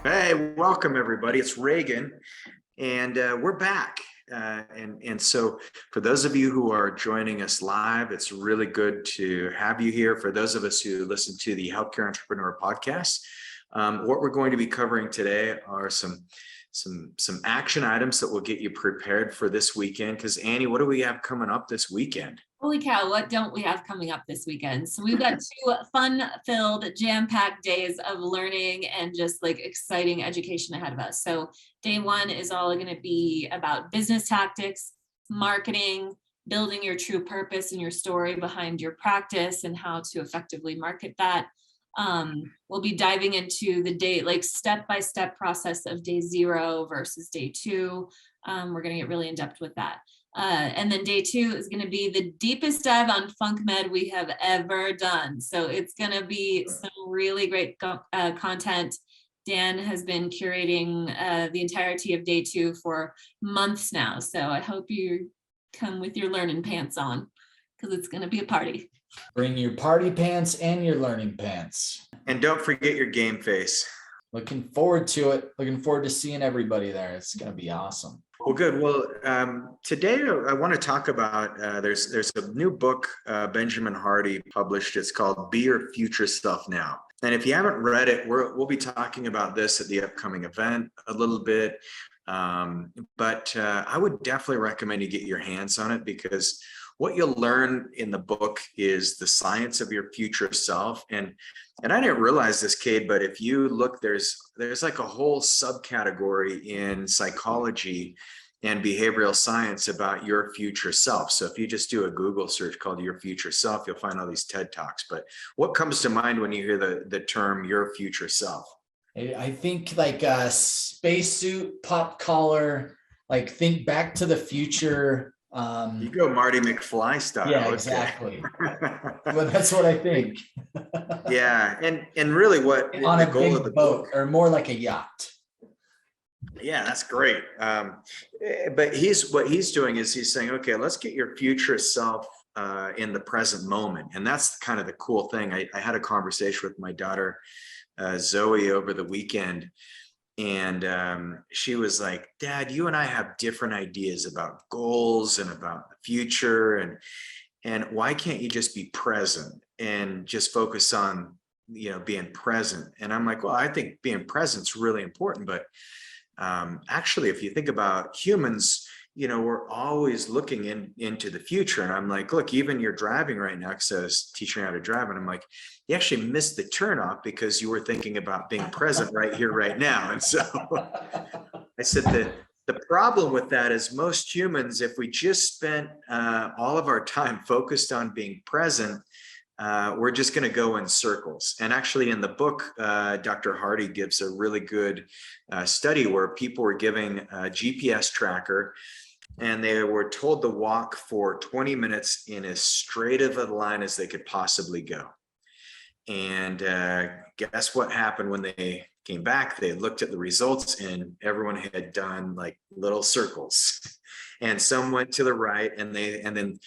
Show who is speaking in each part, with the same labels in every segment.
Speaker 1: Hey, welcome everybody. It's Reagan, and we're back. And so, for those of you who are joining us live, it's really good to have you here. For those of us who listen to the Healthcare Entrepreneur podcast, what we're going to be covering today are some action items that will get you prepared for this weekend. Because Annie, what do we have coming up this weekend?
Speaker 2: Holy cow, what don't we have coming up this weekend? So we've got two fun-filled, jam-packed days of learning and just like exciting education ahead of us. So day one is all going to be about business tactics, marketing, building your true purpose and your story behind your practice and how to effectively market that. We'll be diving into the day, like step-by-step process of day 0 versus day 2. We're going to get really in depth with that. And then day 2 is going to be the deepest dive on Funk Med we have ever done. So it's going to be some really great content. Dan has been curating the entirety of day 2 for months now. So I hope you come with your learning pants on because it's going to be a party.
Speaker 3: Bring your party pants and your learning pants.
Speaker 1: And don't forget your game face.
Speaker 3: Looking forward to it. Looking forward to seeing everybody there. It's going to be awesome.
Speaker 1: Well, good. Well, today I want to talk about, there's a new book Benjamin Hardy published. It's called Be Your Future Self Now. And if you haven't read it, we'll be talking about this at the upcoming event a little bit. But I would definitely recommend you get your hands on it, because what you'll learn in the book is the science of your future self. And I didn't realize this, Cade, but if you look, there's like a whole subcategory in psychology and behavioral science about your future self. So if you just do a Google search called Your Future Self, you'll find all these TED Talks. But what comes to mind when you hear the term your future self?
Speaker 3: I think like a spacesuit, pop collar, like think Back to the Future.
Speaker 1: You go Marty McFly style.
Speaker 3: Yeah, exactly. Well, that's what I think.
Speaker 1: Yeah, and really what
Speaker 3: on
Speaker 1: the
Speaker 3: a
Speaker 1: goal
Speaker 3: big
Speaker 1: of the
Speaker 3: boat,
Speaker 1: book,
Speaker 3: or more like a yacht.
Speaker 1: yeah, that's great. But what he's doing is he's saying, okay, let's get your future self in the present moment. And that's kind of the cool thing. I had a conversation with my daughter, Zoe, over the weekend. And she was like, Dad, you and I have different ideas about goals and about the future. And why can't you just be present and just focus on, being present? And I'm like, well, I think being present is really important. But actually, if you think about humans, we're always looking into the future. And I'm like, look, even you're driving right now, because I was teaching how to drive. And I'm like, you actually missed the turnoff because you were thinking about being present right here, right now. And so I said that the problem with that is most humans, if we just spent all of our time focused on being present, we're just going to go in circles. And actually in the book, Dr. Hardy gives a really good study where people were giving a GPS tracker and they were told to walk for 20 minutes in as straight of a line as they could possibly go. And guess what happened when they came back? They looked at the results and everyone had done like little circles. And some went to the right, and then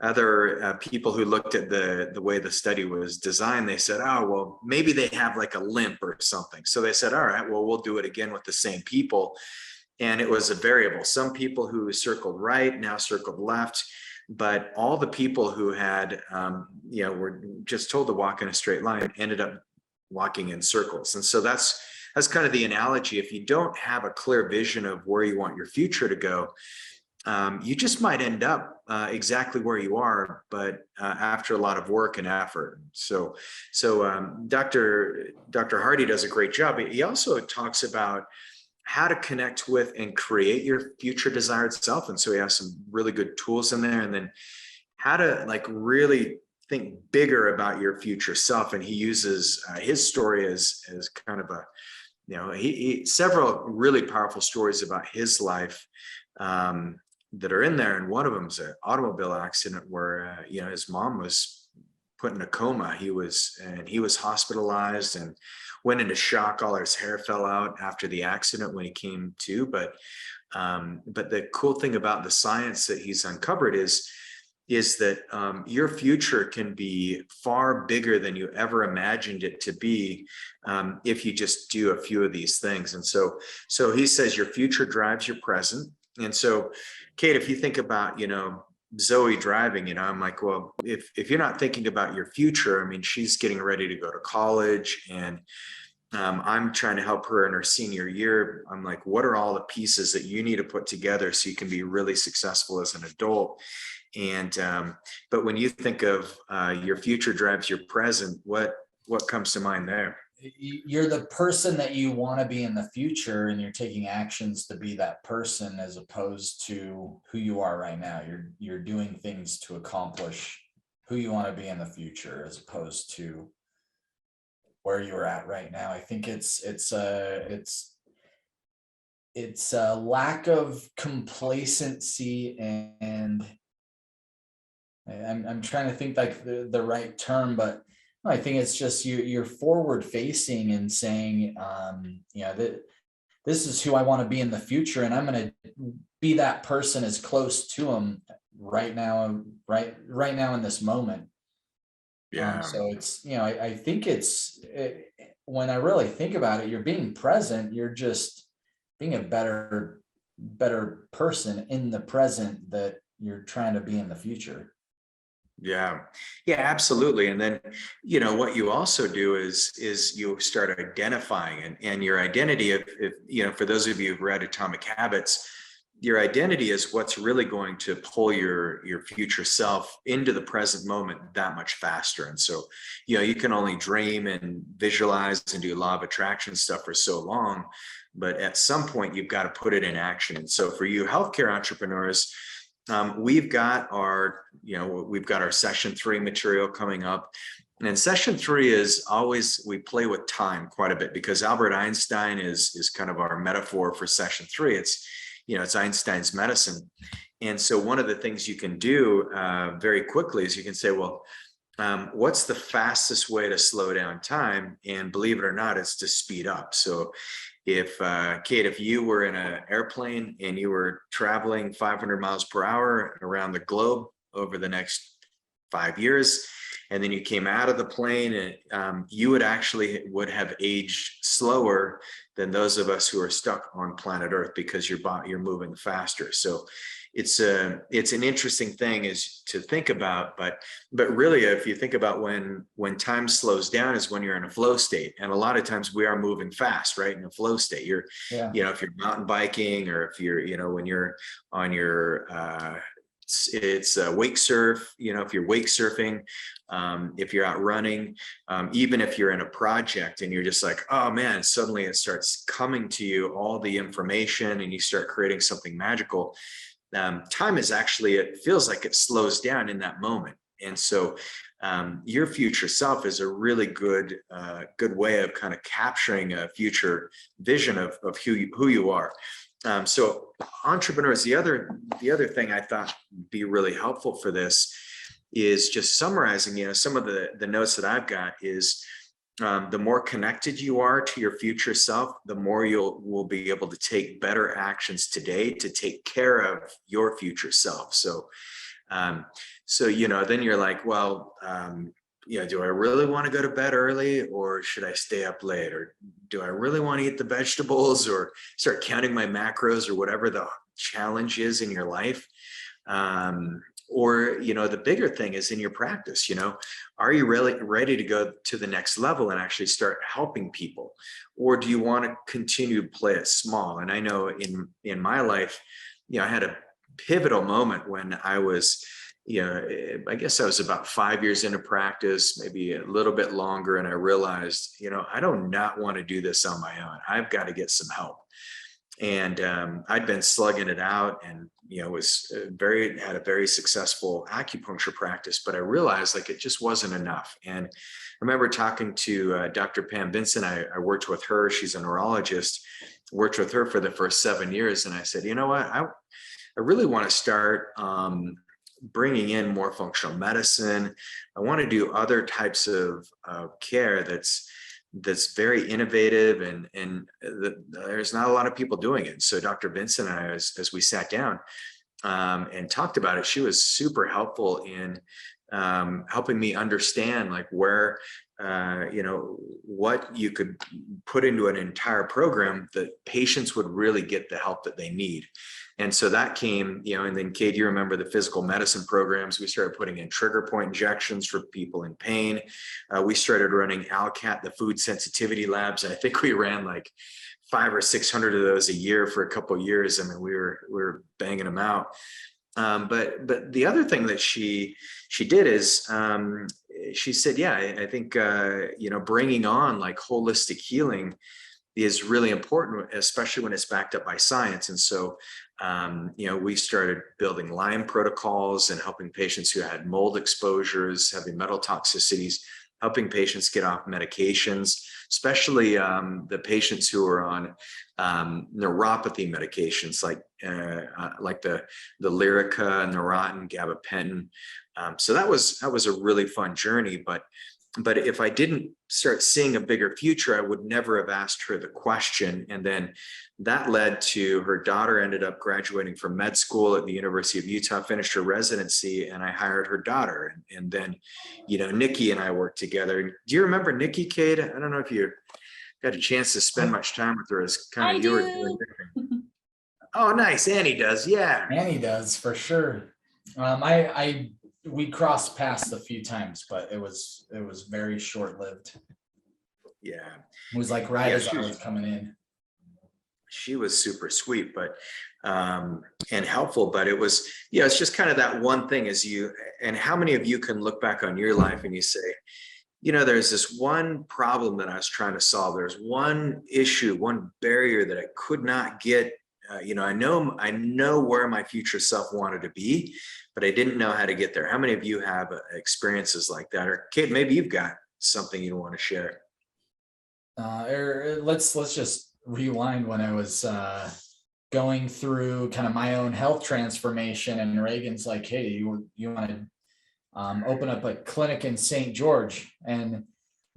Speaker 1: other people who looked at the way the study was designed, they said, oh, well, maybe they have like a limp or something. So they said, all right, well, we'll do it again with the same people. And it was a variable. Some people who circled right now circled left, but all the people who had, were just told to walk in a straight line ended up walking in circles. And so that's kind of the analogy. If you don't have a clear vision of where you want your future to go, you just might end up exactly where you are, but after a lot of work and effort. So Dr. Hardy does a great job. He also talks about how to connect with and create your future desired self. And so he has some really good tools in there, and then how to like really think bigger about your future self. And he uses his story as kind of a, he several really powerful stories about his life that are in there. And one of them is an automobile accident where, his mom was put in a coma. He was hospitalized and went into shock. All his hair fell out after the accident when he came to. But the cool thing about the science that he's uncovered is is that your future can be far bigger than you ever imagined it to be if you just do a few of these things. And so he says your future drives your present. And so, Cade, if you think about, Zoe driving, I'm like, well, if you're not thinking about your future, I mean, she's getting ready to go to college, and I'm trying to help her in her senior year. I'm like, what are all the pieces that you need to put together so you can be really successful as an adult? And but when you think of your future drives your present, what comes to mind there?
Speaker 3: You're the person that you want to be in the future, and you're taking actions to be that person, as opposed to who you are right now. You're doing things to accomplish who you want to be in the future, as opposed to where you're at right now. I think it's a lack of complacency, and I'm trying to think like the right term, but I think it's just you're forward facing and saying, that this is who I want to be in the future, and I'm going to be that person as close to them right now, right now in this moment.
Speaker 1: Yeah.
Speaker 3: So it's, I think when I really think about it, you're being present. You're just being a better person in the present that you're trying to be in the future.
Speaker 1: Yeah, absolutely. And then, what you also do is you start identifying, and your identity, if for those of you who've read Atomic Habits, your identity is what's really going to pull your future self into the present moment that much faster. And so, you can only dream and visualize and do law of attraction stuff for so long, but at some point you've got to put it in action. And so for you healthcare entrepreneurs, we've got our session 3 material coming up. And session 3 is always, we play with time quite a bit, because Albert Einstein is kind of our metaphor for session 3. It's Einstein's medicine. And so one of the things you can do very quickly is you can say, well, what's the fastest way to slow down time? And believe it or not, it's to speed up. So if Cade, if you were in an airplane and you were traveling 500 miles per hour around the globe over the next 5 years, and then you came out of the plane, and you would have aged slower than those of us who are stuck on planet Earth, because you're moving faster. So it's an interesting thing is to think about, but really, if you think about when time slows down is when you're in a flow state. And a lot of times we are moving fast, right? In a flow state, if you're mountain biking, or if you're, when you're on your, it's wake surf, if you're wake surfing, if you're out running, even if you're in a project and you're just like, oh man, suddenly it starts coming to you, all the information, and you start creating something magical. Time is actually, it feels like it slows down in that moment. And so your future self is a really good way of kind of capturing a future vision of who you are. So entrepreneurs, the other thing I thought would be really helpful for this is just summarizing, some of the notes that I've got is the more connected you are to your future self, the more will be able to take better actions today to take care of your future self. So, then you're like, well, do I really want to go to bed early, or should I stay up late? Or do I really want to eat the vegetables, or start counting my macros, or whatever the challenge is in your life? Or, the bigger thing is in your practice, are you really ready to go to the next level and actually start helping people? Or do you want to continue to play it small? And I know in my life, I had a pivotal moment when I was, I guess I was about 5 years into practice, maybe a little bit longer. And I realized, I do not want to do this on my own. I've got to get some help. And I'd been slugging it out, and had a very successful acupuncture practice, but I realized like it just wasn't enough. And I remember talking to Dr. Pam Vincent. I worked with her. She's a neurologist. Worked with her for the first 7 years, and I said, you know what, I really want to start bringing in more functional medicine. I want to do other types of care that's very innovative, and there's not a lot of people doing it. So Dr. Vincent and I, as we sat down, and talked about it. She was super helpful in helping me understand like where, what you could put into an entire program that patients would really get the help that they need. And so that came, and then Cade, you remember the physical medicine programs. We started putting in trigger point injections for people in pain. We started running ALCAT, the food sensitivity labs. And I think we ran like 500 or 600 of those a year for a couple of years. I mean, we were banging them out. But the other thing that she did is she said, yeah, I think, bringing on like holistic healing is really important, especially when it's backed up by science. And so, we started building Lyme protocols and helping patients who had mold exposures, heavy metal toxicities, helping patients get off medications, especially the patients who are on neuropathy medications like the Lyrica, Neurontin, gabapentin. So that was a really fun journey. But if I didn't start seeing a bigger future, I would never have asked her the question. And then that led to her daughter ended up graduating from med school at the University of Utah, finished her residency, and I hired her daughter. And then, Nikki and I worked together. Do you remember Nikki, Cade? I don't know if you got a chance to spend much time with her as kind of you were doing. Oh, nice. Annie does. Yeah.
Speaker 3: Annie does for sure. We crossed paths a few times, but it was very short-lived.
Speaker 1: Yeah.
Speaker 3: It was like as I was coming in.
Speaker 1: She was super sweet, but and helpful, but it was, it's just kind of that one thing and how many of you can look back on your life and you say, there's this one problem that I was trying to solve. There's one issue, one barrier that I could not get. I know where my future self wanted to be, but I didn't know how to get there. How many of you have experiences like that? Or Cade, maybe you've got something you want to share.
Speaker 3: Let's just rewind when I was going through kind of my own health transformation, and Reagan's like, hey, you want to open up a clinic in St. George? And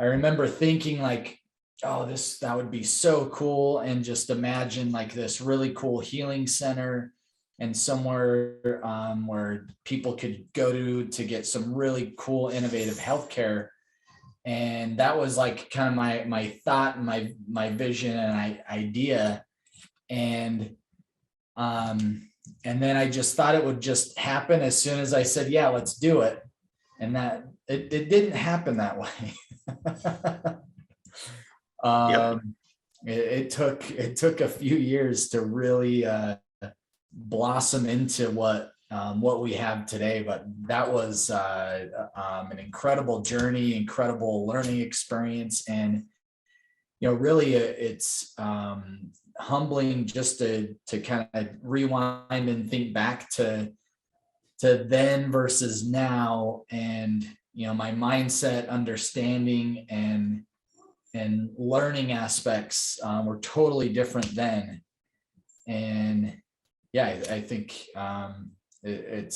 Speaker 3: I remember thinking like, oh, that would be so cool. And just imagine like this really cool healing center and somewhere where people could go to get some really cool, innovative healthcare. And that was like kind of my thought and my vision and idea. And then I just thought it would just happen as soon as I said, yeah, let's do it. And that it didn't happen that way.
Speaker 1: Yep.
Speaker 3: It took a few years to really blossom into what we have today, but that was an incredible journey, incredible learning experience, and really it's humbling just to kind of rewind and think back to then versus now, and my mindset, understanding, and learning aspects were totally different then. And yeah, I think it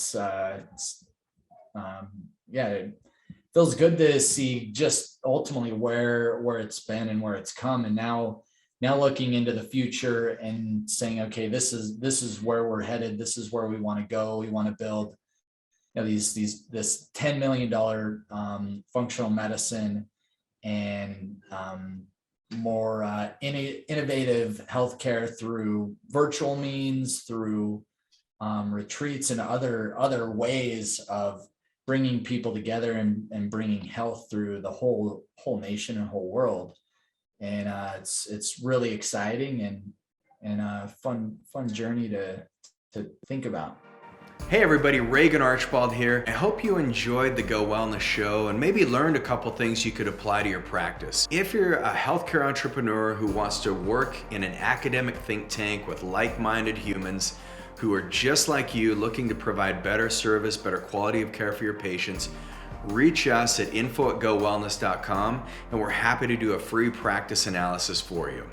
Speaker 3: feels good to see just ultimately where it's been and where it's come, and now looking into the future and saying, okay, this is where we're headed. This is where we want to go. We want to build this $10 million functional medicine and more innovative healthcare through virtual means, through retreats and other ways of bringing people together and bringing health through the whole nation and whole world. And it's really exciting and a fun journey to think about.
Speaker 4: Hey everybody, Regan Archibald here. I hope you enjoyed the Go Wellness show and maybe learned a couple things you could apply to your practice. If you're a healthcare entrepreneur who wants to work in an academic think tank with like-minded humans who are just like you, looking to provide better service, better quality of care for your patients, reach us at info@gowellness.com and we're happy to do a free practice analysis for you.